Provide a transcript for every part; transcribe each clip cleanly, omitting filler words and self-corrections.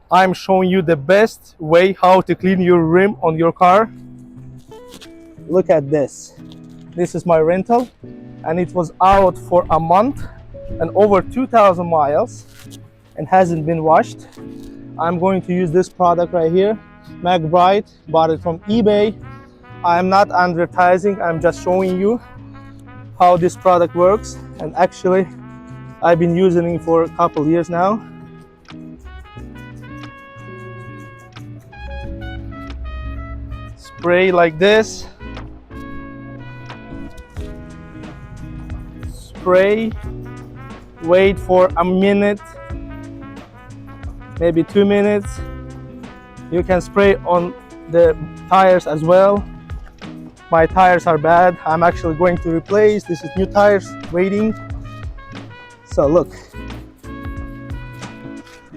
I'm showing you the best way how to clean your rim on your car. Look at this. This is my rental, and it was out for a month and over 2,000 miles and hasn't been washed. I'm going to use this product right here, McBride. Bought it from eBay. I'm not advertising, I'm just showing you how this product works, and actually I've been using it for a couple years now. Spray like this, spray, wait for a minute, maybe 2 minutes. You can spray on the tires as well. My tires are bad. I'm actually going to replace. This is new tires waiting. So look,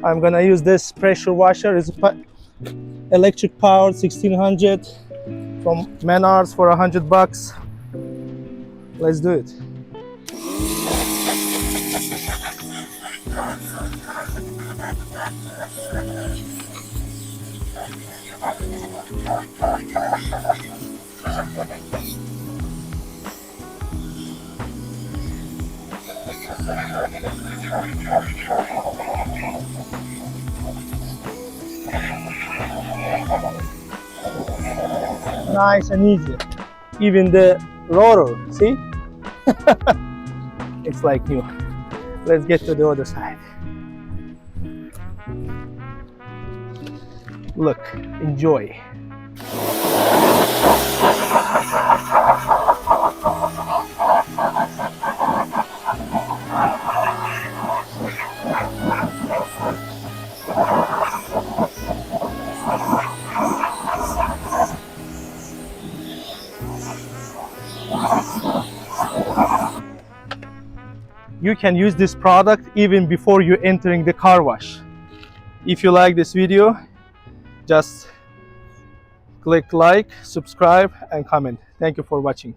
I'm gonna use this pressure washer. It's electric powered 1600 from Menards for $100. Let's do it. Nice and easy. Even the rotor, see? It's like new. Let's get to the other side. Look, enjoy. You can use this product even before you entering the car wash. If you like this video, just click like, subscribe, and comment. Thank you for watching.